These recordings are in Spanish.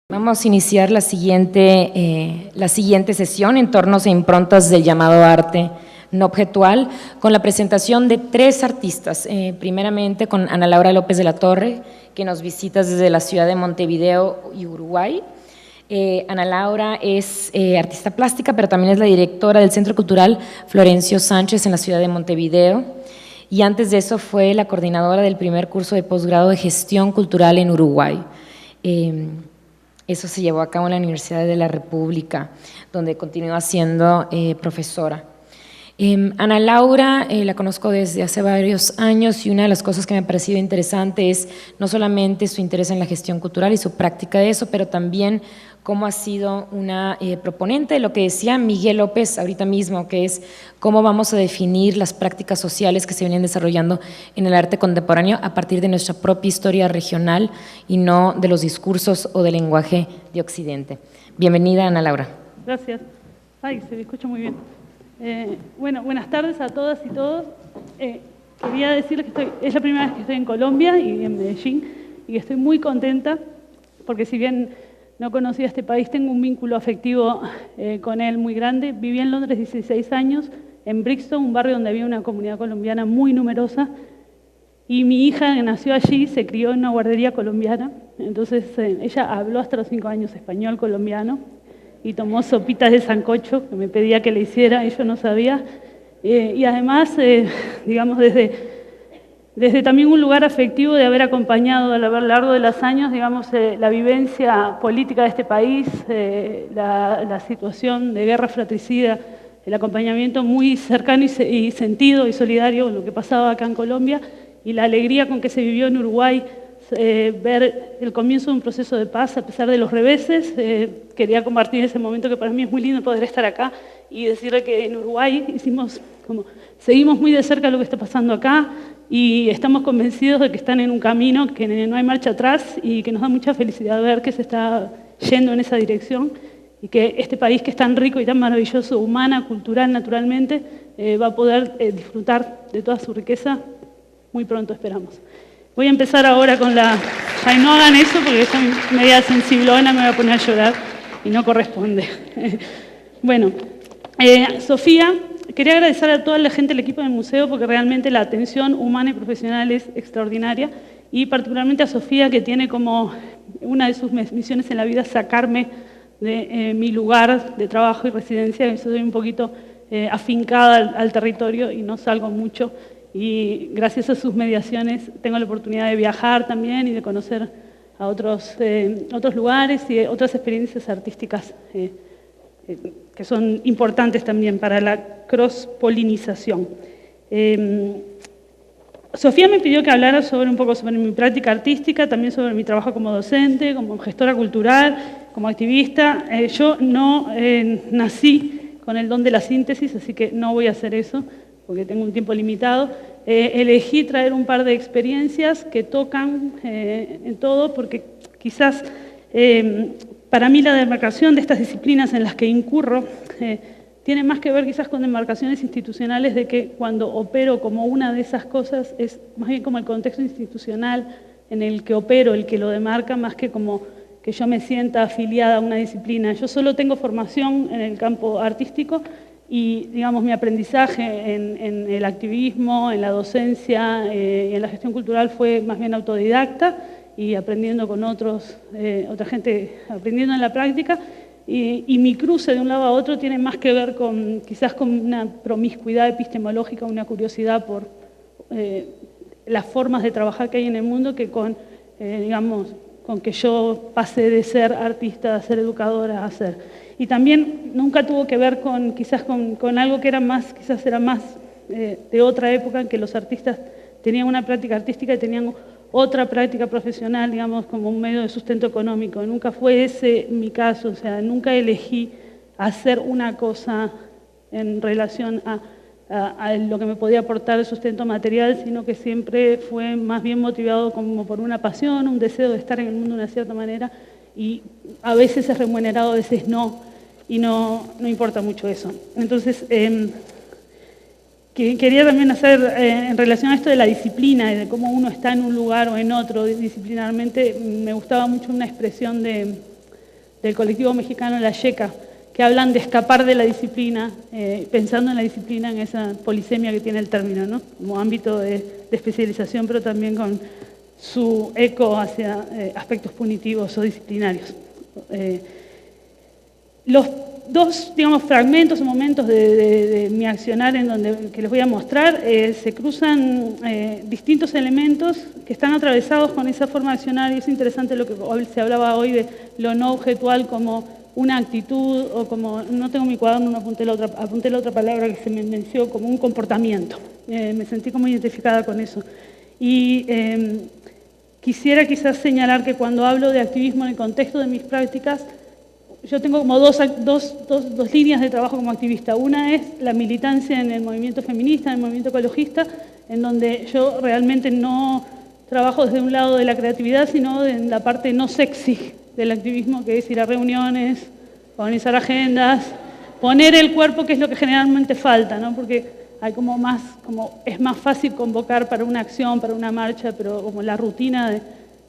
Vamos a iniciar la siguiente sesión, Entornos e improntas del llamado arte no objetual, con la presentación de tres artistas. Primeramente con Ana Laura López de la Torre, que nos visita desde la ciudad de Montevideo y Uruguay. Ana Laura es artista plástica, pero también es la directora del Centro Cultural Florencio Sánchez en la ciudad de Montevideo. Y antes de eso fue la coordinadora del primer curso de posgrado de Gestión Cultural en Uruguay. Eso se llevó a cabo en la Universidad de la República, donde continúa siendo profesora. Ana Laura la conozco desde hace varios años y una de las cosas que me ha parecido interesante es no solamente su interés en la gestión cultural y su práctica de eso, pero también cómo ha sido una proponente de lo que decía Miguel López ahorita mismo, que es cómo vamos a definir las prácticas sociales que se vienen desarrollando en el arte contemporáneo a partir de nuestra propia historia regional y no de los discursos o del lenguaje de Occidente. Bienvenida, Ana Laura. Gracias. Ay, se me escucha muy bien. Bueno, buenas tardes a todas y todos. Quería decirles que es la primera vez que estoy en Colombia y en Medellín y que estoy muy contenta porque si bien no conocía este país, tengo un vínculo afectivo con él muy grande. Viví en Londres 16 años, en Brixton, un barrio donde había una comunidad colombiana muy numerosa, y mi hija que nació allí se crió en una guardería colombiana, entonces ella habló hasta los 5 años español colombiano y tomó sopitas de sancocho que me pedía que le hiciera y yo no sabía. Y además, digamos, desde también un lugar afectivo de haber acompañado a lo largo de los años, digamos, la vivencia política de este país, la situación de guerra fratricida, el acompañamiento muy cercano y sentido y solidario con lo que pasaba acá en Colombia y la alegría con que se vivió en Uruguay, ver el comienzo de un proceso de paz a pesar de los reveses. Quería compartir ese momento que para mí es muy lindo poder estar acá y decirle que en Uruguay seguimos muy de cerca lo que está pasando acá y estamos convencidos de que están en un camino, que no hay marcha atrás y que nos da mucha felicidad ver que se está yendo en esa dirección y que este país que es tan rico y tan maravilloso, humana, cultural, naturalmente, va a poder disfrutar de toda su riqueza muy pronto, esperamos. Voy a empezar ahora con la... Ay, no hagan eso porque yo soy media sensiblona, me voy a poner a llorar y no corresponde. Bueno, Sofía, quería agradecer a toda la gente del equipo del museo porque realmente la atención humana y profesional es extraordinaria y particularmente a Sofía, que tiene como una de sus misiones en la vida sacarme de mi lugar de trabajo y residencia. Yo soy un poquito afincada al territorio y no salgo mucho. Y gracias a sus mediaciones tengo la oportunidad de viajar también y de conocer a otros lugares y otras experiencias artísticas que son importantes también para la cross-polinización. Sofía me pidió que hablara un poco sobre mi práctica artística, también sobre mi trabajo como docente, como gestora cultural, como activista. Yo no nací con el don de la síntesis, así que no voy a hacer eso, porque tengo un tiempo limitado. Elegí traer un par de experiencias que tocan en todo, porque quizás para mí la demarcación de estas disciplinas en las que incurro tiene más que ver quizás con demarcaciones institucionales, de que cuando opero como una de esas cosas es más bien como el contexto institucional en el que opero, el que lo demarca, más que como que yo me sienta afiliada a una disciplina. Yo solo tengo formación en el campo artístico, y digamos mi aprendizaje en el activismo, en la docencia y en la gestión cultural fue más bien autodidacta y aprendiendo con otra gente, aprendiendo en la práctica, y mi cruce de un lado a otro tiene más que ver quizás con una promiscuidad epistemológica, una curiosidad por las formas de trabajar que hay en el mundo, que digamos, con que yo pasé de ser artista a ser educadora a ser. Y también nunca tuvo que ver quizás con algo que era más de otra época, en que los artistas tenían una práctica artística y tenían otra práctica profesional, digamos, como un medio de sustento económico. Nunca fue ese mi caso, o sea, nunca elegí hacer una cosa en relación a lo que me podía aportar el sustento material, sino que siempre fue más bien motivado como por una pasión, un deseo de estar en el mundo de una cierta manera, y a veces es remunerado, a veces no, y no importa mucho eso. Entonces, quería también hacer, en relación a esto de la disciplina y de cómo uno está en un lugar o en otro disciplinarmente, me gustaba mucho una expresión de del colectivo mexicano La Checa, que hablan de escapar de la disciplina, pensando en la disciplina, en esa polisemia que tiene el término, ¿no? Como ámbito de especialización, pero también con su eco hacia aspectos punitivos o disciplinarios. Los dos, digamos, fragmentos o momentos de mi accionar que les voy a mostrar, se cruzan distintos elementos que están atravesados con esa forma de accionar, y es interesante lo que se hablaba hoy de lo no objetual como una actitud, o como, no tengo mi cuaderno, no apunté la otra palabra que se me mencionó, como un comportamiento. Me sentí como identificada con eso. Y quisiera quizás señalar que cuando hablo de activismo en el contexto de mis prácticas, yo tengo como dos líneas de trabajo como activista. Una es la militancia en el movimiento feminista, en el movimiento ecologista, en donde yo realmente no trabajo desde un lado de la creatividad, sino en la parte no sexy del activismo, que es ir a reuniones, organizar agendas, poner el cuerpo, que es lo que generalmente falta, ¿no? Porque hay es más fácil convocar para una acción, para una marcha, pero como la rutina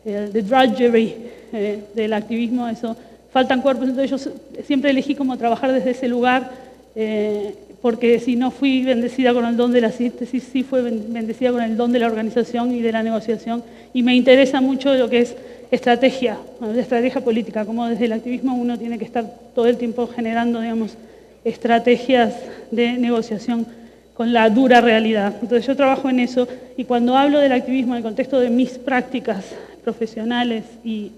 de drudgery del activismo, eso, faltan cuerpos. Entonces yo siempre elegí como trabajar desde ese lugar, porque si no fui bendecida con el don de la síntesis, sí fue bendecida con el don de la organización y de la negociación, y me interesa mucho lo que es estrategia política, como desde el activismo uno tiene que estar todo el tiempo generando, digamos, estrategias de negociación con la dura realidad. Entonces yo trabajo en eso, y cuando hablo del activismo en el contexto de mis prácticas profesionales y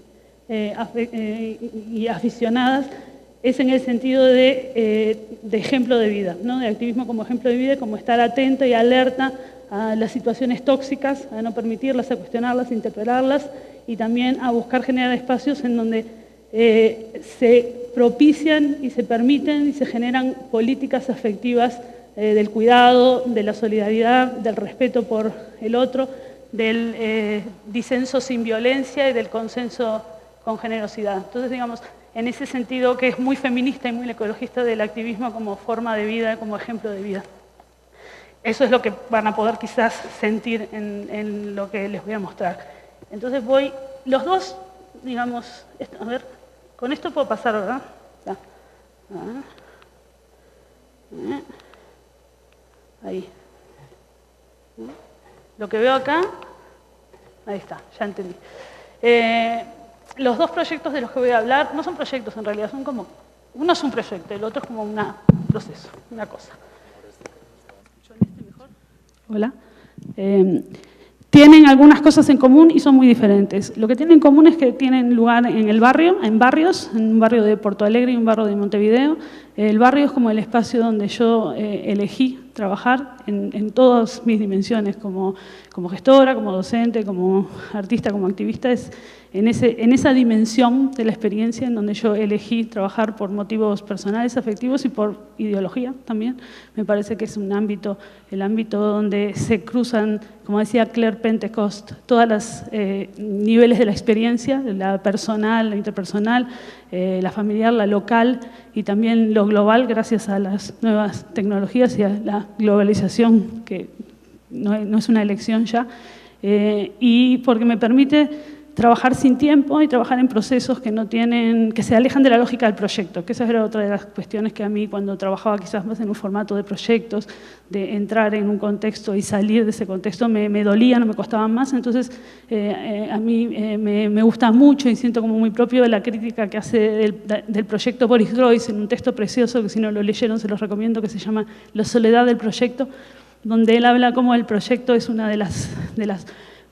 aficionadas, es en el sentido de ejemplo de vida, ¿no? De activismo como ejemplo de vida, como estar atenta y alerta a las situaciones tóxicas, a no permitirlas, a cuestionarlas, a interpelarlas, y también a buscar generar espacios en donde se propician y se permiten y se generan políticas afectivas del cuidado, de la solidaridad, del respeto por el otro, del disenso sin violencia y del consenso con generosidad. Entonces, digamos, en ese sentido que es muy feminista y muy ecologista del activismo como forma de vida, como ejemplo de vida. Eso es lo que van a poder quizás sentir en lo que les voy a mostrar. Entonces los dos, digamos, a ver, con esto puedo pasar, ¿verdad? Ya. Ahí. Lo que veo acá, ahí está, ya entendí. Los dos proyectos de los que voy a hablar, no son proyectos en realidad, son como, uno es un proyecto, el otro es como un proceso, una cosa. Hola. Tienen algunas cosas en común y son muy diferentes. Lo que tienen en común es que tienen lugar en el barrio, en barrios, en un barrio de Porto Alegre y un barrio de Montevideo. El barrio es como el espacio donde yo elegí trabajar en todas mis dimensiones, como gestora, como docente, como artista, como activista. Es en esa dimensión de la experiencia en donde yo elegí trabajar por motivos personales, afectivos y por ideología también. Me parece que es un ámbito, el ámbito donde se cruzan, como decía Claire Pentecost, todos los niveles de la experiencia, la personal, la interpersonal, la familiar, la local y también lo global, gracias a las nuevas tecnologías y a la globalización, que no es una elección ya, y porque me permite trabajar sin tiempo y trabajar en procesos que se alejan de la lógica del proyecto, que esa era otra de las cuestiones que a mí, cuando trabajaba quizás más en un formato de proyectos, de entrar en un contexto y salir de ese contexto, me dolían o me costaban más. Entonces, a mí me gusta mucho y siento como muy propio la crítica que hace del proyecto Boris Groys en un texto precioso, que si no lo leyeron se los recomiendo, que se llama La soledad del proyecto, donde él habla como el proyecto es una de las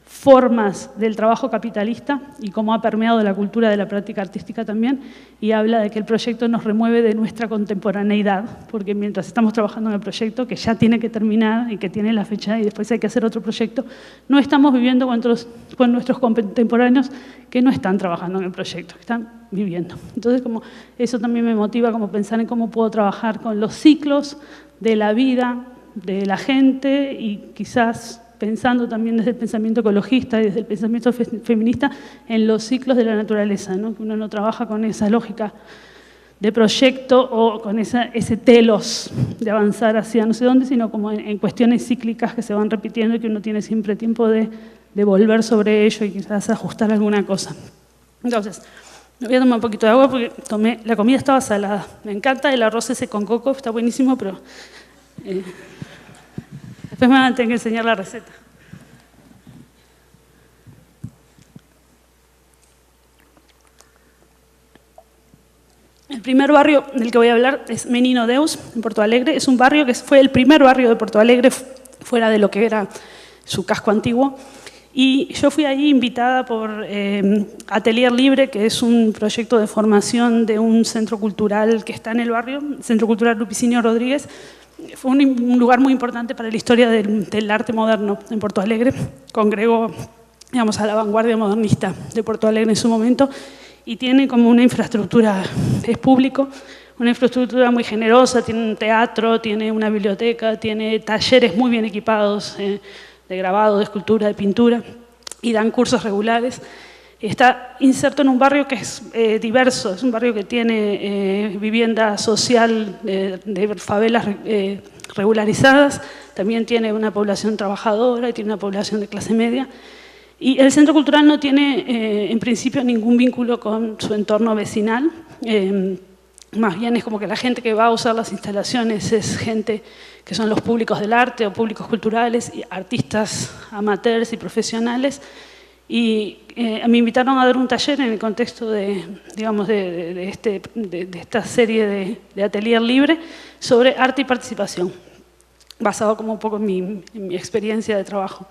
formas del trabajo capitalista y cómo ha permeado la cultura de la práctica artística también, y habla de que el proyecto nos remueve de nuestra contemporaneidad, porque mientras estamos trabajando en el proyecto, que ya tiene que terminar y que tiene la fecha y después hay que hacer otro proyecto, no estamos viviendo con nuestros contemporáneos que no están trabajando en el proyecto, que están viviendo. Entonces, como eso también me motiva como pensar en cómo puedo trabajar con los ciclos de la vida, de la gente, y quizás pensando también desde el pensamiento ecologista y desde el pensamiento feminista en los ciclos de la naturaleza, ¿no? Que uno no trabaja con esa lógica de proyecto o con ese telos de avanzar hacia no sé dónde, sino como en cuestiones cíclicas que se van repitiendo y que uno tiene siempre tiempo de volver sobre ello y quizás ajustar alguna cosa. Entonces, Me voy a tomar un poquito de agua porque la comida estaba salada. Me encanta el arroz ese con coco, está buenísimo, pero después me van a tener que enseñar la receta. El primer barrio del que voy a hablar es Menino Deus, en Porto Alegre. Es un barrio que fue el primer barrio de Porto Alegre, fuera de lo que era su casco antiguo. Y yo fui allí invitada por Atelier Libre, que es un proyecto de formación de un centro cultural que está en el barrio, el Centro Cultural Lupicinio Rodríguez. Fue un lugar muy importante para la historia del arte moderno en Porto Alegre. Congregó, digamos, a la vanguardia modernista de Porto Alegre en su momento y tiene como una infraestructura, es público, una infraestructura muy generosa, tiene un teatro, tiene una biblioteca, tiene talleres muy bien equipados, de grabado, de escultura, de pintura, y dan cursos regulares. Está inserto en un barrio que es diverso, es un barrio que tiene vivienda social de favelas regularizadas, también tiene una población trabajadora y tiene una población de clase media. Y el centro cultural no tiene, en principio, ningún vínculo con su entorno vecinal. Más bien es como que la gente que va a usar las instalaciones es gente que son los públicos del arte o públicos culturales, y artistas amateurs y profesionales. Y me invitaron a dar un taller en el contexto de esta serie de Atelier Libre sobre arte y participación, basado como un poco en mi experiencia de trabajo.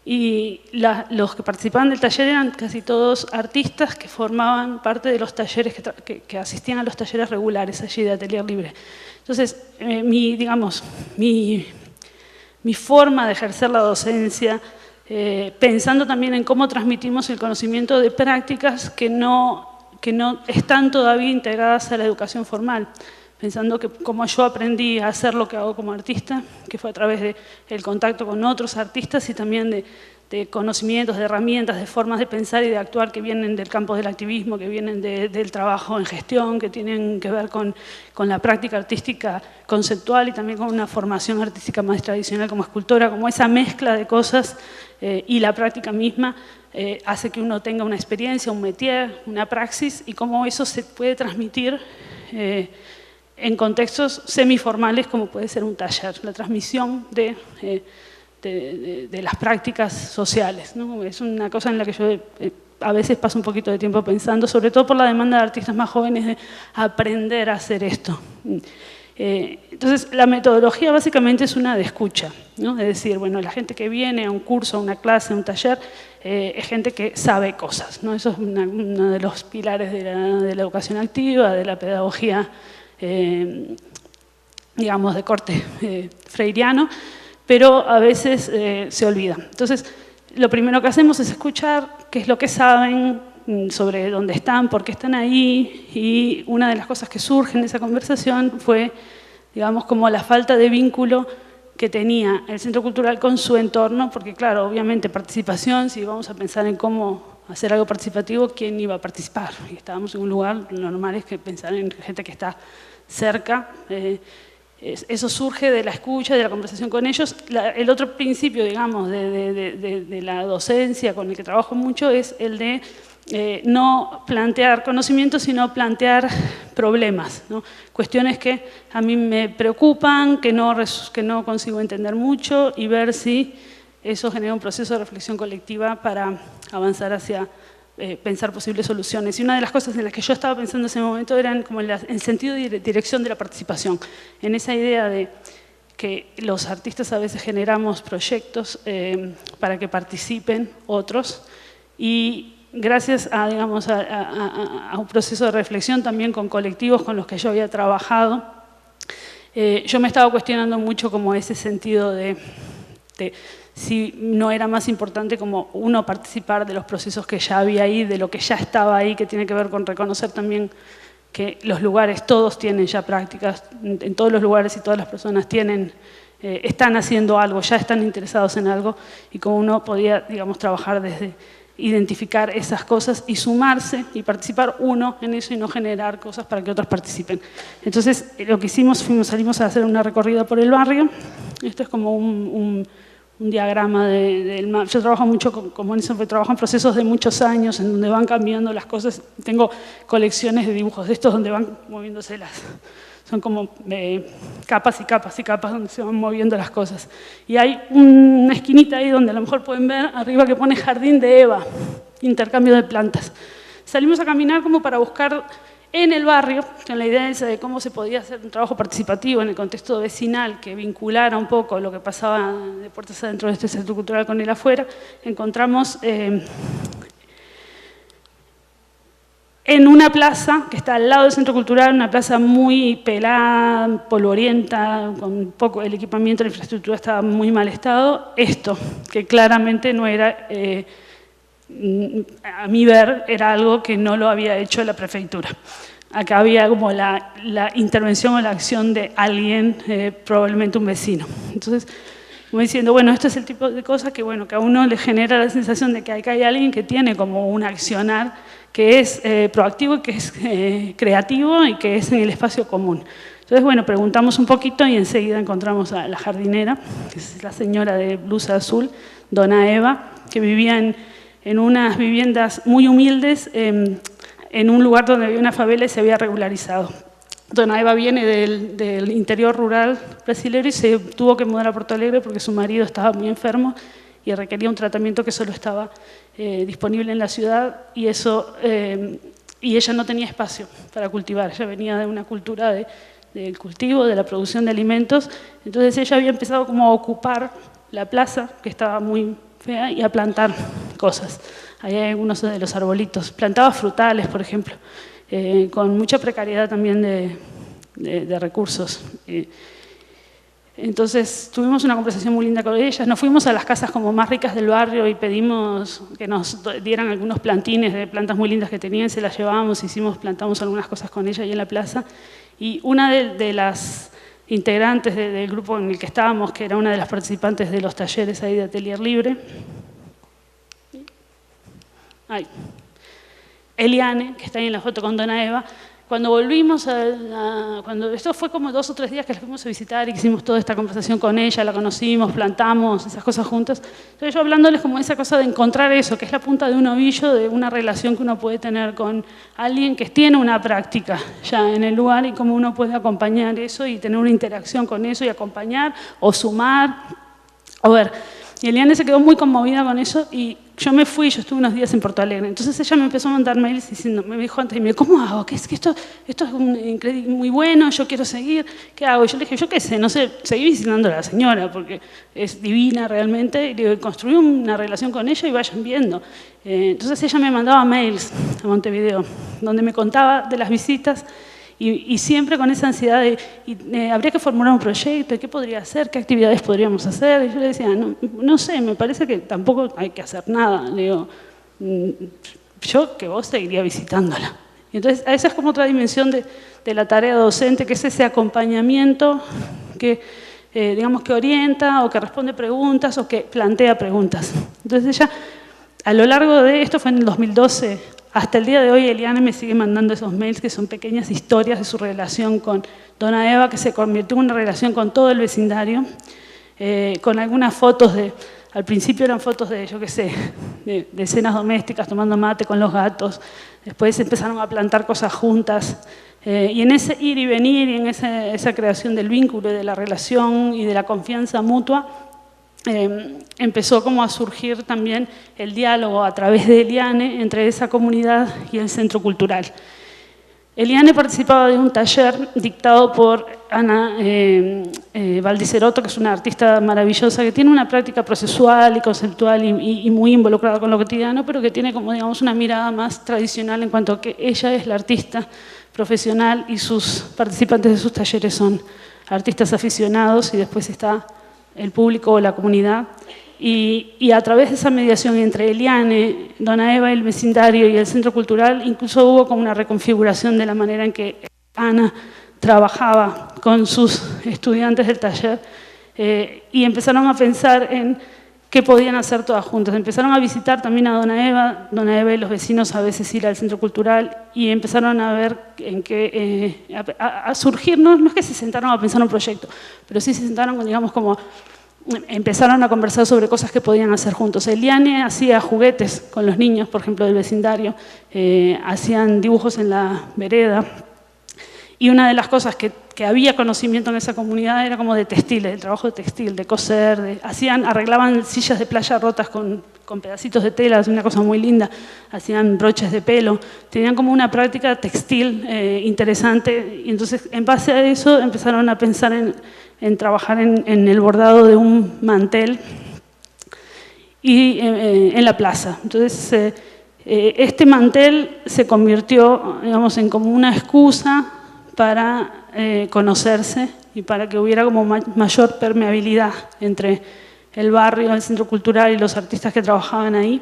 Y los que participaban del taller eran casi todos artistas que formaban parte de los talleres, que asistían a los talleres regulares allí de Atelier Libre. Entonces, mi forma de ejercer la docencia, pensando también en cómo transmitimos el conocimiento de prácticas que no están todavía integradas a la educación formal, pensando que como yo aprendí a hacer lo que hago como artista, que fue a través del contacto con otros artistas y también de conocimientos, de herramientas, de formas de pensar y de actuar que vienen del campo del activismo, que vienen del trabajo en gestión, que tienen que ver con la práctica artística conceptual y también con una formación artística más tradicional como escultora, como esa mezcla de cosas y la práctica misma hace que uno tenga una experiencia, un métier, una praxis, y cómo eso se puede transmitir en contextos semiformales como puede ser un taller, la transmisión de las prácticas sociales, ¿no? Es una cosa en la que yo a veces paso un poquito de tiempo pensando, sobre todo por la demanda de artistas más jóvenes de aprender a hacer esto. Entonces, la metodología básicamente es una de escucha, ¿no? Es decir, bueno, la gente que viene a un curso, a una clase, a un taller, es gente que sabe cosas, ¿no? Eso es uno de los pilares de la educación activa, de la pedagogía, digamos, de corte freiriano, pero a veces se olvida. Entonces, lo primero que hacemos es escuchar qué es lo que saben sobre dónde están, por qué están ahí, y una de las cosas que surge en esa conversación fue, digamos, como la falta de vínculo que tenía el centro cultural con su entorno, porque claro, obviamente participación, si vamos a pensar en cómo hacer algo participativo, ¿quién iba a participar? Y estábamos en un lugar, lo normal es que pensar en gente que está cerca. Eso surge de la escucha, de la conversación con ellos. El otro principio, digamos, de la docencia con el que trabajo mucho es el de no plantear conocimientos, sino plantear problemas, ¿no? Cuestiones que a mí me preocupan, que no consigo entender mucho, y ver si eso genera un proceso de reflexión colectiva para avanzar hacia pensar posibles soluciones. Y una de las cosas en las que yo estaba pensando en ese momento eran como el sentido de dirección de la participación, en esa idea de que los artistas a veces generamos proyectos para que participen otros, y gracias a, digamos, a un proceso de reflexión también con colectivos con los que yo había trabajado, yo me estaba cuestionando mucho como ese sentido de si no era más importante como uno participar de los procesos que ya había ahí, de lo que ya estaba ahí, que tiene que ver con reconocer también que los lugares, todos tienen ya prácticas, en todos los lugares y todas las personas están haciendo algo, ya están interesados en algo, y como uno podía, digamos, trabajar desde identificar esas cosas y sumarse y participar uno en eso y no generar cosas para que otros participen. Entonces, lo que hicimos, salimos a hacer una recorrida por el barrio. Esto es como un diagrama del mapa. Yo trabajo mucho, como en eso, trabajo en procesos de muchos años, en donde van cambiando las cosas. Tengo colecciones de dibujos de estos donde van moviéndose son como capas y capas y capas donde se van moviendo las cosas. Y hay una esquinita ahí donde a lo mejor pueden ver arriba que pone Jardín de Eva, intercambio de plantas. Salimos a caminar como para buscar en el barrio, con la idea esa de cómo se podía hacer un trabajo participativo en el contexto vecinal que vinculara un poco lo que pasaba de puertas adentro de este centro cultural con el afuera. Encontramos en una plaza que está al lado del centro cultural, una plaza muy pelada, polvorienta, con poco, el equipamiento, la infraestructura estaba en muy mal estado. Esto, que claramente no era, a mi ver, era algo que no lo había hecho la prefectura. Acá había como la intervención o la acción de alguien, probablemente un vecino. Entonces, como diciendo, bueno, esto es el tipo de cosas que, bueno, que a uno le genera la sensación de que acá hay alguien que tiene como un accionar que es proactivo y que es creativo y que es en el espacio común. Entonces, bueno, preguntamos un poquito y enseguida encontramos a la jardinera, que es la señora de blusa azul, dona Eva, que vivía en unas viviendas muy humildes, en un lugar donde había una favela y se había regularizado. Dona Eva viene del interior rural brasileño y se tuvo que mudar a Porto Alegre porque su marido estaba muy enfermo y requería un tratamiento que solo estaba disponible en la ciudad y ella no tenía espacio para cultivar. Ella venía de una cultura del cultivo, de la producción de alimentos, entonces ella había empezado como a ocupar la plaza, que estaba muy fea, y a plantar cosas. Ahí hay algunos de los arbolitos. Plantaba frutales, por ejemplo, con mucha precariedad también de recursos. Entonces tuvimos una conversación muy linda con ellas, nos fuimos a las casas como más ricas del barrio y pedimos que nos dieran algunos plantines de plantas muy lindas que tenían, se las llevábamos, plantamos algunas cosas con ella ahí en la plaza y una de las integrantes del grupo en el que estábamos, que era una de las participantes de los talleres ahí de Atelier Libre, Eliane, que está ahí en la foto con dona Eva. Cuando volvimos, cuando esto fue como 2 o 3 días que la fuimos a visitar y hicimos toda esta conversación con ella, la conocimos, plantamos, esas cosas juntas. Entonces yo hablándoles como esa cosa de encontrar eso, que es la punta de un ovillo, de una relación que uno puede tener con alguien que tiene una práctica ya en el lugar y cómo uno puede acompañar eso y tener una interacción con eso y acompañar o sumar. A ver, y Eliane se quedó muy conmovida con eso y yo me fui, yo estuve unos días en Porto Alegre. Entonces ella me empezó a mandar mails diciendo, me dijo antes, ¿cómo hago? ¿Qué es que esto es muy bueno, yo quiero seguir, ¿qué hago? Y yo le dije, yo qué sé, no sé, seguí visitando a la señora porque es divina realmente. Y le digo, construí una relación con ella y vayan viendo. Entonces ella me mandaba mails a Montevideo, donde me contaba de las visitas y siempre con esa ansiedad de habría que formular un proyecto, ¿qué podría hacer? ¿Qué actividades podríamos hacer? Y yo le decía, no sé, me parece que tampoco hay que hacer nada. Le digo, yo que vos seguiría visitándola. Y entonces, esa es como otra dimensión de la tarea docente, que es ese acompañamiento que, digamos, que orienta o que responde preguntas o que plantea preguntas. Entonces ella, a lo largo de esto, fue en el 2012, hasta el día de hoy Eliane me sigue mandando esos mails que son pequeñas historias de su relación con dona Eva, que se convirtió en una relación con todo el vecindario, con algunas fotos al principio eran fotos de, yo qué sé, de escenas domésticas, tomando mate con los gatos, después empezaron a plantar cosas juntas, y en ese ir y venir y en esa creación del vínculo y de la relación y de la confianza mutua, empezó como a surgir también el diálogo a través de Eliane entre esa comunidad y el centro cultural. Eliane participaba de un taller dictado por Ana Valdiserotto, que es una artista maravillosa, que tiene una práctica procesual y conceptual y muy involucrada con lo cotidiano, pero que tiene como, digamos, una mirada más tradicional en cuanto a que ella es la artista profesional y sus participantes de sus talleres son artistas aficionados y después está el público o la comunidad, y a través de esa mediación entre Eliane, dona Eva, el vecindario y el centro cultural, incluso hubo como una reconfiguración de la manera en que Ana trabajaba con sus estudiantes del taller, y empezaron a pensar en qué podían hacer todas juntas. Empezaron a visitar también a dona Eva y los vecinos a veces ir al centro cultural y empezaron a ver en qué, a surgir, no es que se sentaron a pensar un proyecto, pero sí se sentaron, digamos, como empezaron a conversar sobre cosas que podían hacer juntos. Eliane hacía juguetes con los niños, por ejemplo, del vecindario, hacían dibujos en la vereda, y una de las cosas que había conocimiento en esa comunidad era como de textiles, del trabajo de textil, de coser, arreglaban sillas de playa rotas con pedacitos de tela, una cosa muy linda, hacían broches de pelo, tenían como una práctica textil interesante, y entonces en base a eso empezaron a pensar en trabajar en el bordado de un mantel y en la plaza. Entonces este mantel se convirtió, digamos, en como una excusa para conocerse y para que hubiera como mayor permeabilidad entre el barrio, el centro cultural y los artistas que trabajaban ahí.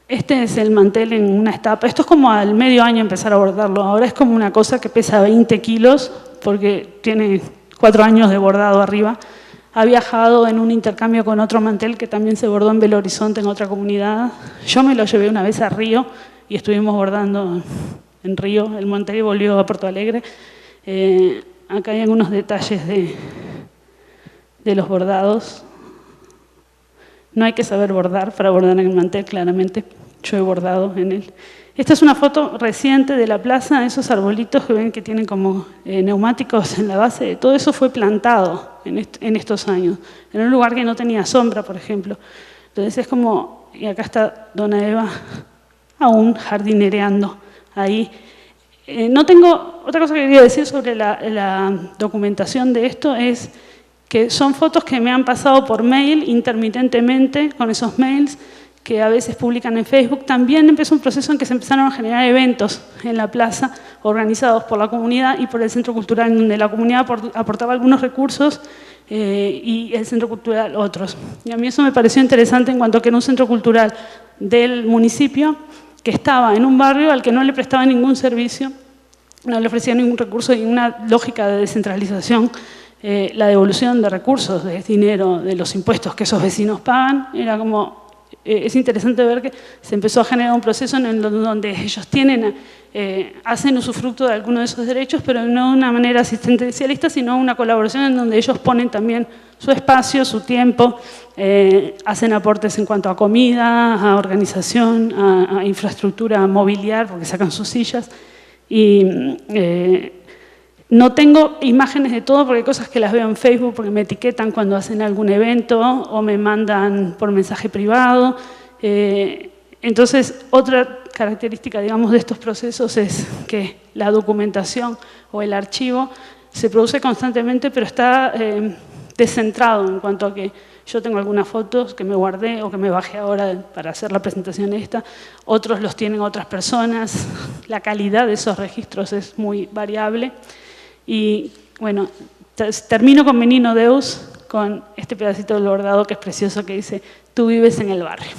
Este es el mantel en una etapa. Esto es como al medio año empezar a bordarlo. Ahora es como una cosa que pesa 20 kilos porque tiene 4 años de bordado arriba. Ha viajado en un intercambio con otro mantel que también se bordó en Belo Horizonte, en otra comunidad. Yo me lo llevé una vez a Río y estuvimos bordando en Río el mantel y volvió a Porto Alegre. Acá hay algunos detalles de los bordados. No hay que saber bordar para bordar en el mantel, claramente. Yo he bordado en él. Esta es una foto reciente de la plaza, esos arbolitos que ven que tienen como neumáticos en la base. Todo eso fue plantado en estos años, en un lugar que no tenía sombra, por ejemplo. Entonces es como, y acá está Dona Eva aún jardinereando ahí. No tengo, otra cosa que quería decir sobre la documentación de esto es que son fotos que me han pasado por mail intermitentemente con esos mails que a veces publican en Facebook. También empezó un proceso en que se empezaron a generar eventos en la plaza organizados por la comunidad y por el Centro Cultural, en donde la comunidad aportaba algunos recursos y el Centro Cultural otros. Y a mí eso me pareció interesante en cuanto a que era un centro cultural del municipio que estaba en un barrio al que no le prestaba ningún servicio, no le ofrecía ningún recurso y una lógica de descentralización. La devolución de recursos, de dinero, de los impuestos que esos vecinos pagan, era como, es interesante ver que se empezó a generar un proceso en donde ellos hacen usufructo de algunos de esos derechos, pero no de una manera asistencialista, sino una colaboración en donde ellos ponen también su espacio, su tiempo, hacen aportes en cuanto a comida, a organización, a infraestructura mobiliar, porque sacan sus sillas, y no tengo imágenes de todo porque hay cosas que las veo en Facebook porque me etiquetan cuando hacen algún evento o me mandan por mensaje privado. Entonces, otra característica, digamos, de estos procesos es que la documentación o el archivo se produce constantemente, pero está descentrado en cuanto a que yo tengo algunas fotos que me guardé o que me bajé ahora para hacer la presentación esta, otros los tienen otras personas, la calidad de esos registros es muy variable. Y bueno, termino con Menino Deus, con este pedacito del bordado que es precioso, que dice: tú vives en el barrio.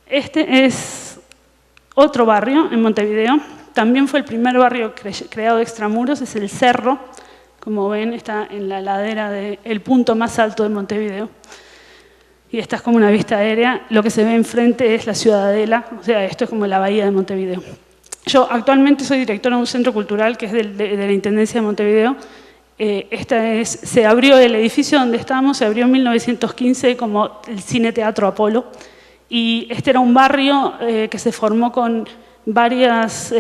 Este es otro barrio en Montevideo, también fue el primer barrio creado de extramuros, es el Cerro, como ven está en la ladera del punto más alto de Montevideo. Y esta es como una vista aérea, lo que se ve enfrente es la Ciudadela, o sea, esto es como la bahía de Montevideo. Yo actualmente soy directora de un centro cultural que es de la Intendencia de Montevideo. Se abrió el edificio donde estamos, se abrió en 1915 como el Cine Teatro Apolo. Y este era un barrio que se formó con varias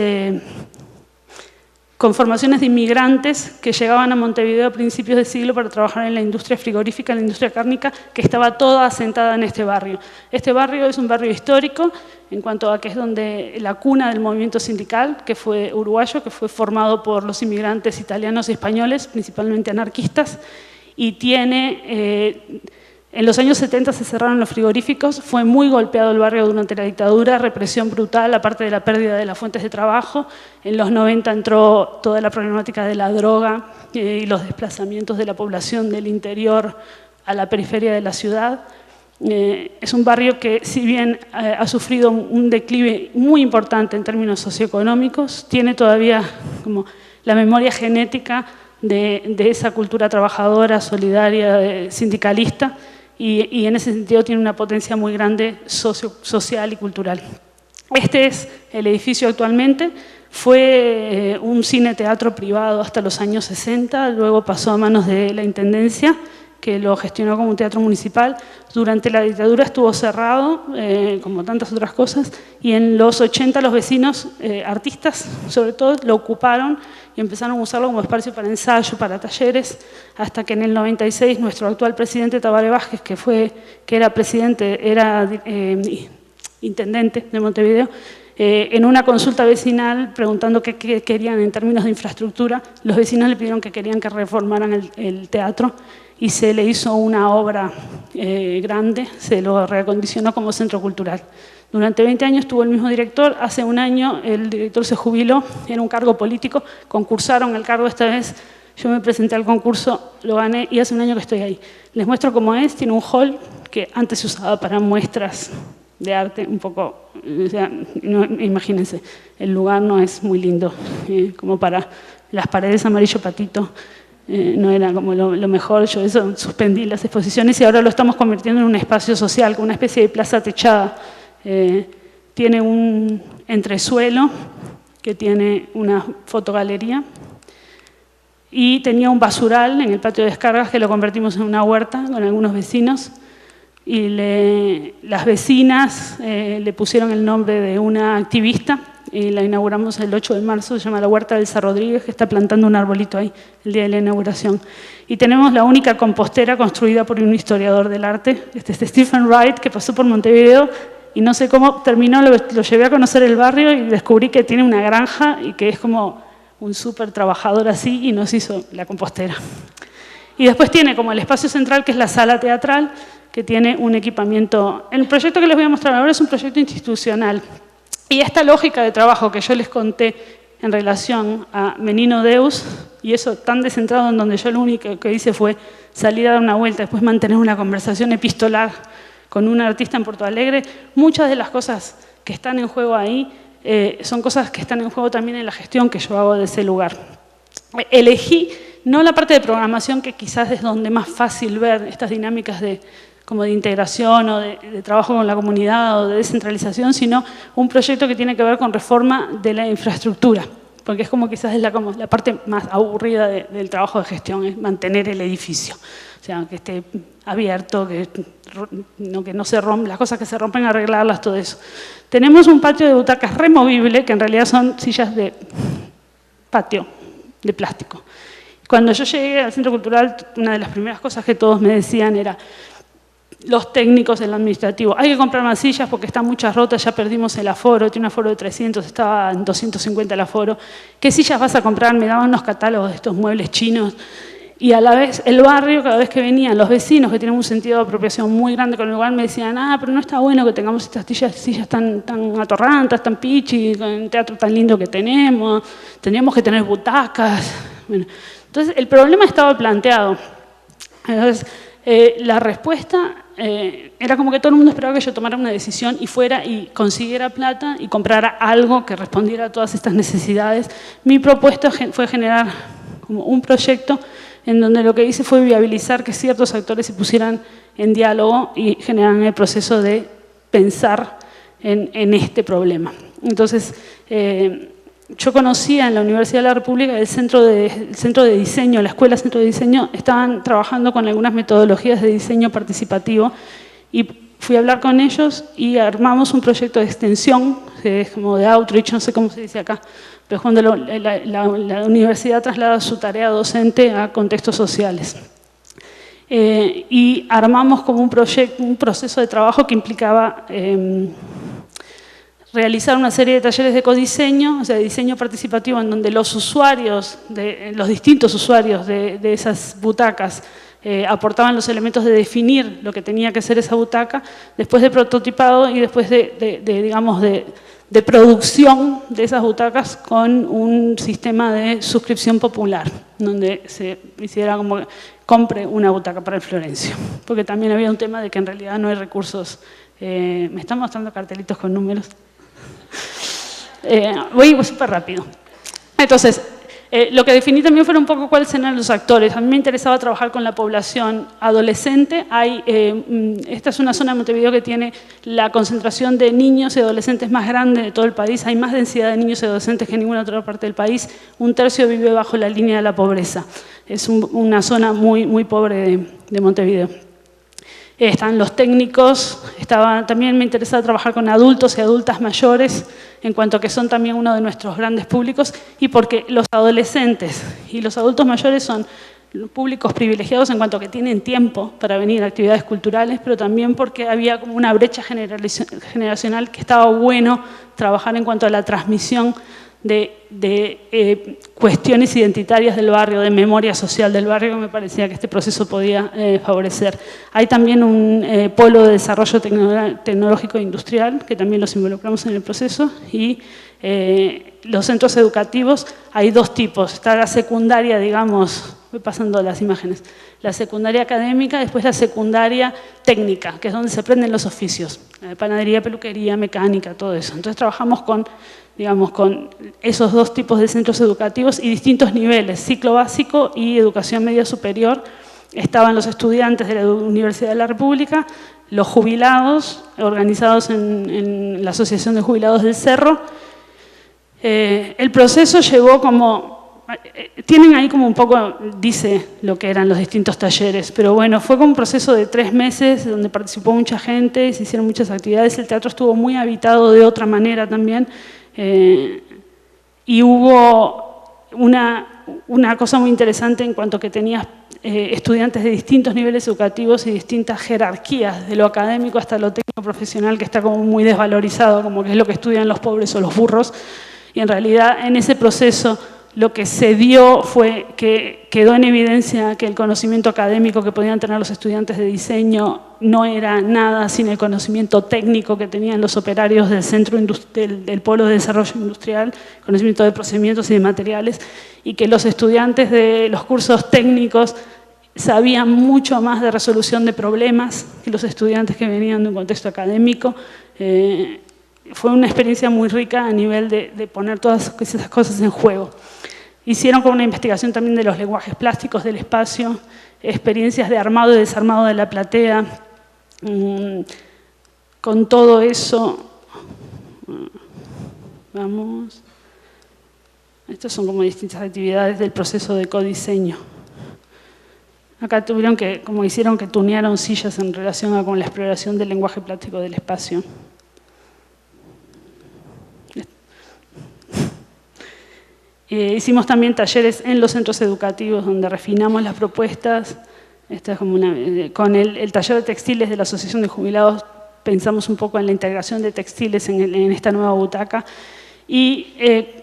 formaciones de inmigrantes que llegaban a Montevideo a principios de siglo para trabajar en la industria frigorífica, en la industria cárnica, que estaba toda asentada en este barrio. Este barrio es un barrio histórico en cuanto a que es donde la cuna del movimiento sindical, que fue uruguayo, que fue formado por los inmigrantes italianos y españoles, principalmente anarquistas, y tiene... En los años 70 se cerraron los frigoríficos, fue muy golpeado el barrio durante la dictadura, represión brutal, aparte de la pérdida de las fuentes de trabajo. En los 90 entró toda la problemática de la droga y los desplazamientos de la población del interior a la periferia de la ciudad. Es un barrio que, si bien ha sufrido un declive muy importante en términos socioeconómicos, tiene todavía como la memoria genética de esa cultura trabajadora, solidaria, sindicalista, y en ese sentido tiene una potencia muy grande social y cultural. Este es el edificio actualmente, fue un cine-teatro privado hasta los años 60, luego pasó a manos de la Intendencia que lo gestionó como un teatro municipal. Durante la dictadura estuvo cerrado, como tantas otras cosas, y en los 80 los vecinos, artistas sobre todo, lo ocuparon y empezaron a usarlo como espacio para ensayo, para talleres, hasta que en el 96 nuestro actual presidente Tabaré Vázquez, que era intendente de Montevideo, en una consulta vecinal preguntando qué querían en términos de infraestructura, los vecinos le pidieron que querían que reformaran el teatro y se le hizo una obra grande, se lo reacondicionó como centro cultural. Durante 20 años tuvo el mismo director, hace un año el director se jubiló, era un cargo político, concursaron el cargo esta vez, yo me presenté al concurso, lo gané y hace un año que estoy ahí. Les muestro cómo es, tiene un hall que antes se usaba para muestras de arte, un poco, o sea, no, imagínense, el lugar no es muy lindo, como para las paredes amarillo patito, no era como lo mejor. Yo eso suspendí las exposiciones y ahora lo estamos convirtiendo en un espacio social, con una especie de plaza techada. Tiene un entresuelo que tiene una fotogalería y tenía un basural en el patio de descargas que lo convertimos en una huerta con algunos vecinos. Y las vecinas le pusieron el nombre de una activista y la inauguramos el 8 de marzo, se llama la Huerta de Elsa Rodríguez, que está plantando un arbolito ahí el día de la inauguración. Y tenemos la única compostera construida por un historiador del arte, este es Stephen Wright, que pasó por Montevideo y no sé cómo terminó, lo llevé a conocer el barrio y descubrí que tiene una granja y que es como un súper trabajador así y nos hizo la compostera. Y después tiene como el espacio central, que es la sala teatral, que tiene un equipamiento. El proyecto que les voy a mostrar ahora es un proyecto institucional. Y esta lógica de trabajo que yo les conté en relación a Menino Deus, y eso tan descentrado en donde yo lo único que hice fue salir a dar una vuelta, después mantener una conversación epistolar con un artista en Porto Alegre, muchas de las cosas que están en juego ahí son cosas que están en juego también en la gestión que yo hago de ese lugar. Elegí no la parte de programación, que quizás es donde más fácil ver estas dinámicas como de integración o de trabajo con la comunidad o de descentralización, sino un proyecto que tiene que ver con reforma de la infraestructura, porque es como quizás es la parte más aburrida del trabajo de gestión, es mantener el edificio. O sea, que esté abierto, que no se rompan, las cosas que se rompen, arreglarlas, todo eso. Tenemos un patio de butacas removible, que en realidad son sillas de patio, de plástico. Cuando yo llegué al Centro Cultural, una de las primeras cosas que todos me decían era: los técnicos del administrativo, hay que comprar más sillas porque están muchas rotas, ya perdimos el aforo, tiene un aforo de 300, estaba en 250 el aforo. ¿Qué sillas vas a comprar? Me daban unos catálogos de estos muebles chinos. Y a la vez, el barrio, cada vez que venían los vecinos, que tienen un sentido de apropiación muy grande con el lugar, me decían: pero no está bueno que tengamos estas sillas tan atorrantas, tan pichi, con el teatro tan lindo que tenemos, tendríamos que tener butacas. Bueno, entonces, el problema estaba planteado. Entonces, la respuesta era como que todo el mundo esperaba que yo tomara una decisión y fuera y consiguiera plata y comprara algo que respondiera a todas estas necesidades. Mi propuesta fue generar como un proyecto en donde lo que hice fue viabilizar que ciertos actores se pusieran en diálogo y generaran el proceso de pensar en este problema. Entonces, yo conocía en la Universidad de la República el centro de diseño, la Escuela Centro de Diseño, estaban trabajando con algunas metodologías de diseño participativo y fui a hablar con ellos y armamos un proyecto de extensión, que es como de outreach, no sé cómo se dice acá, pero es cuando la universidad traslada su tarea docente a contextos sociales. Y armamos como un proceso de trabajo que implicaba realizar una serie de talleres de codiseño, o sea, de diseño participativo, en donde los usuarios, los distintos usuarios de esas butacas aportaban los elementos de definir lo que tenía que ser esa butaca, después de prototipado y después de producción de esas butacas con un sistema de suscripción popular, donde se hiciera como que compre una butaca para el Florencio, porque también había un tema de que en realidad no hay recursos. Me están mostrando cartelitos con números. Voy súper rápido. Entonces, lo que definí también fue un poco cuáles eran los actores. A mí me interesaba trabajar con la población adolescente. Esta es una zona de Montevideo que tiene la concentración de niños y adolescentes más grande de todo el país. Hay más densidad de niños y adolescentes que en ninguna otra parte del país. Un tercio vive bajo la línea de la pobreza. es una zona muy pobre de Montevideo. Están los técnicos, también me interesa trabajar con adultos y adultas mayores, en cuanto a que son también uno de nuestros grandes públicos, y porque los adolescentes y los adultos mayores son públicos privilegiados en cuanto a que tienen tiempo para venir a actividades culturales, pero también porque había como una brecha generacional que estaba bueno trabajar en cuanto a la transmisión de cuestiones identitarias del barrio, de memoria social del barrio, que me parecía que este proceso podía favorecer. Hay también un polo de desarrollo tecnológico e industrial, que también los involucramos en el proceso, y los centros educativos, hay dos tipos. Está la secundaria, digamos, voy pasando las imágenes, la secundaria académica, después la secundaria técnica, que es donde se aprenden los oficios, panadería, peluquería, mecánica, todo eso. Entonces trabajamos con esos dos tipos de centros educativos y distintos niveles, ciclo básico y educación media superior. Estaban los estudiantes de la Universidad de la República, los jubilados, organizados en la Asociación de Jubilados del Cerro. El proceso llevó tienen ahí como un poco, dice lo que eran los distintos talleres, pero bueno, fue como un proceso de 3 meses donde participó mucha gente, se hicieron muchas actividades, el teatro estuvo muy habitado de otra manera también, y hubo una cosa muy interesante en cuanto que tenías estudiantes de distintos niveles educativos y distintas jerarquías, de lo académico hasta lo técnico profesional, que está como muy desvalorizado, como que es lo que estudian los pobres o los burros, y en realidad en ese proceso lo que se dio fue que quedó en evidencia que el conocimiento académico que podían tener los estudiantes de diseño no era nada sin el conocimiento técnico que tenían los operarios del centro del Polo de Desarrollo Industrial, conocimiento de procedimientos y de materiales, y que los estudiantes de los cursos técnicos sabían mucho más de resolución de problemas que los estudiantes que venían de un contexto académico. Fue una experiencia muy rica a nivel de poner todas esas cosas en juego. Hicieron como una investigación también de los lenguajes plásticos del espacio, experiencias de armado y desarmado de la platea. Con todo eso, vamos, estas son como distintas actividades del proceso de codiseño. Acá tuvieron hicieron que tunearon sillas en relación con la exploración del lenguaje plástico del espacio. Hicimos también talleres en los centros educativos donde refinamos las propuestas. Esta es como con el taller de textiles de la Asociación de Jubilados pensamos un poco en la integración de textiles en esta nueva butaca. Y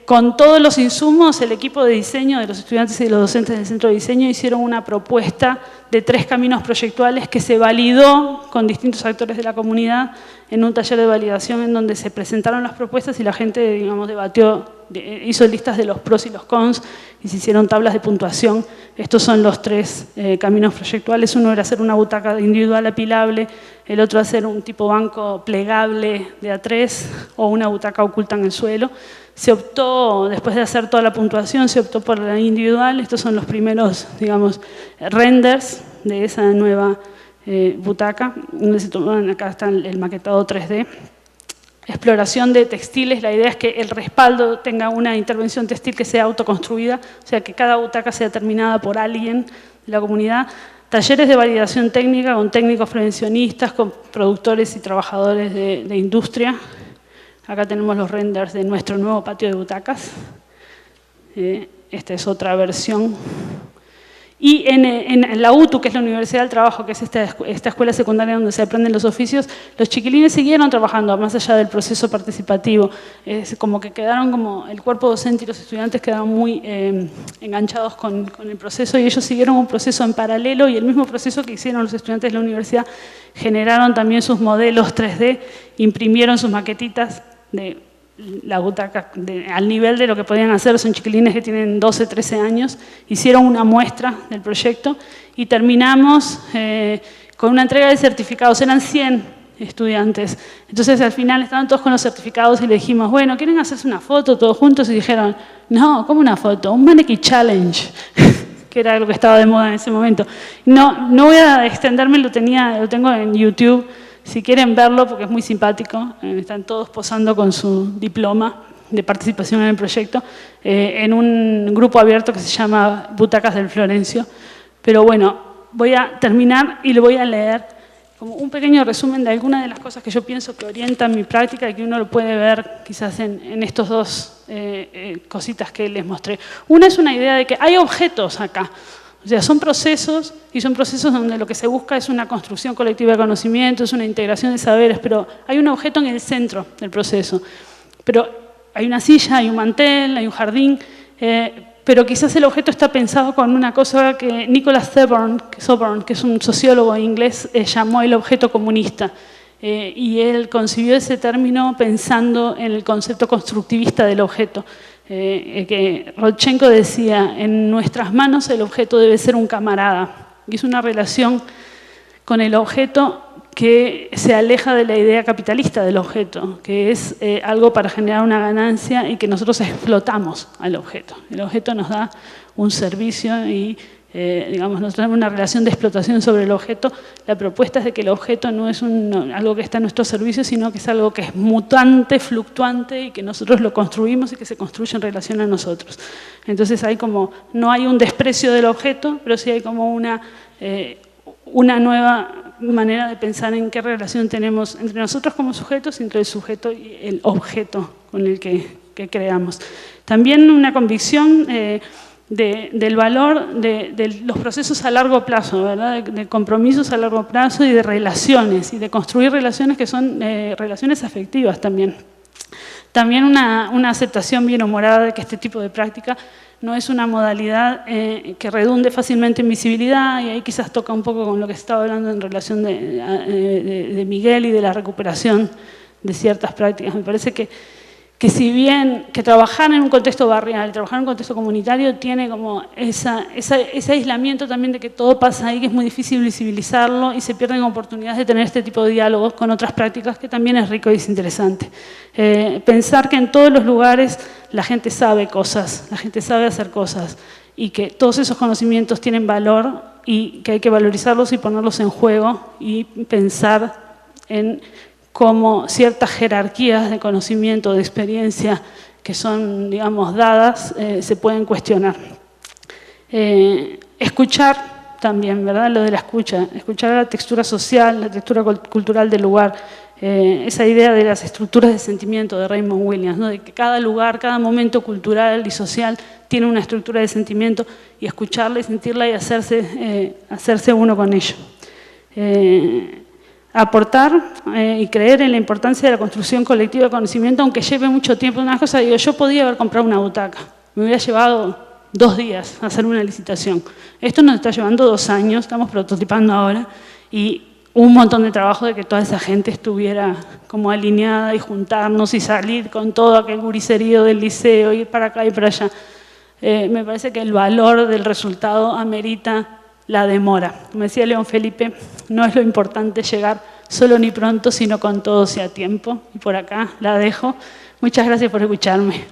con todos los insumos, el equipo de diseño de los estudiantes y de los docentes del centro de diseño hicieron una propuesta de 3 caminos proyectuales que se validó con distintos actores de la comunidad en un taller de validación en donde se presentaron las propuestas y la gente, digamos, debatió, hizo listas de los pros y los cons y se hicieron tablas de puntuación. Estos son los 3 caminos proyectuales. Uno era hacer una butaca individual apilable, el otro hacer un tipo banco plegable de A3 o una butaca oculta en el suelo. Se optó, después de hacer toda la puntuación, se optó por la individual. Estos son los primeros, digamos, renders de esa nueva butaca. Acá está el maquetado 3D. Exploración de textiles, la idea es que el respaldo tenga una intervención textil que sea autoconstruida, o sea, que cada butaca sea terminada por alguien de la comunidad. Talleres de validación técnica con técnicos prevencionistas, con productores y trabajadores de industria. Acá tenemos los renders de nuestro nuevo patio de butacas. Esta es otra versión. Y en la UTU, que es la Universidad del Trabajo, que es esta escuela secundaria donde se aprenden los oficios, los chiquilines siguieron trabajando más allá del proceso participativo. Es como que quedaron como el cuerpo docente y los estudiantes quedaron muy enganchados con el proceso y ellos siguieron un proceso en paralelo y el mismo proceso que hicieron los estudiantes de la universidad generaron también sus modelos 3D, imprimieron sus maquetitas de la butaca al nivel de lo que podían hacer. Son chiquilines que tienen 12, 13 años, hicieron una muestra del proyecto y terminamos con una entrega de certificados. Eran 100 estudiantes, entonces al final estaban todos con los certificados y le dijimos, bueno, ¿quieren hacerse una foto todos juntos? Y dijeron, no, ¿cómo una foto? Un mannequin challenge, que era lo que estaba de moda en ese momento. No voy a extenderme, lo tengo en YouTube, si quieren verlo, porque es muy simpático. Están todos posando con su diploma de participación en el proyecto, en un grupo abierto que se llama Butacas del Florencio. Pero bueno, voy a terminar y le voy a leer como un pequeño resumen de algunas de las cosas que yo pienso que orientan mi práctica y que uno lo puede ver quizás en estos dos cositas que les mostré. Una es una idea de que hay objetos acá. O sea, son procesos, y son procesos donde lo que se busca es una construcción colectiva de conocimiento, es una integración de saberes, pero hay un objeto en el centro del proceso. Pero hay una silla, hay un mantel, hay un jardín, pero quizás el objeto está pensado con una cosa que Nicholas Soborn, que es un sociólogo inglés, llamó el objeto comunista. Y él concibió ese término pensando en el concepto constructivista del objeto. Que Rodchenko decía, en nuestras manos el objeto debe ser un camarada. Y es una relación con el objeto que se aleja de la idea capitalista del objeto, que es algo para generar una ganancia y que nosotros explotamos al objeto. El objeto nos da un servicio y digamos, nosotros tenemos una relación de explotación sobre el objeto. La propuesta es de que el objeto no es algo que está a nuestro servicio, sino que es algo que es mutante, fluctuante y que nosotros lo construimos y que se construye en relación a nosotros. Entonces hay como, no hay un desprecio del objeto, pero sí hay como una nueva manera de pensar en qué relación tenemos entre nosotros como sujetos, entre el sujeto y el objeto con el que creamos. También una convicción del valor de los procesos a largo plazo, ¿verdad? De compromisos a largo plazo y de relaciones, y de construir relaciones que son relaciones afectivas también. También una aceptación bien humorada de que este tipo de práctica no es una modalidad que redunde fácilmente en visibilidad, y ahí quizás toca un poco con lo que estaba hablando en relación de Miguel y de la recuperación de ciertas prácticas. Me parece que si bien que trabajar en un contexto barrial, trabajar en un contexto comunitario tiene como ese aislamiento también de que todo pasa ahí, que es muy difícil visibilizarlo y se pierden oportunidades de tener este tipo de diálogos con otras prácticas, que también es rico y es interesante. Pensar que en todos los lugares la gente sabe cosas, la gente sabe hacer cosas, y que todos esos conocimientos tienen valor y que hay que valorizarlos y ponerlos en juego, y pensar en cómo ciertas jerarquías de conocimiento, de experiencia que son, digamos, dadas, se pueden cuestionar. Escuchar también, ¿verdad? Lo de la escuchar la textura social, la textura cultural del lugar, esa idea de las estructuras de sentimiento de Raymond Williams, ¿no? De que cada lugar, cada momento cultural y social tiene una estructura de sentimiento, y escucharla y sentirla y hacerse uno con ello. Aportar y creer en la importancia de la construcción colectiva de conocimiento, aunque lleve mucho tiempo. Una cosa, digo, yo podía haber comprado una butaca, me hubiera llevado 2 días hacer una licitación. Esto nos está llevando 2 años, estamos prototipando ahora, y un montón de trabajo de que toda esa gente estuviera como alineada, y juntarnos y salir con todo aquel guriserío del liceo, ir para acá y para allá. Me parece que el valor del resultado amerita la demora. Como decía León Felipe, no es lo importante llegar solo ni pronto, sino con todos y a tiempo. Y por acá la dejo. Muchas gracias por escucharme.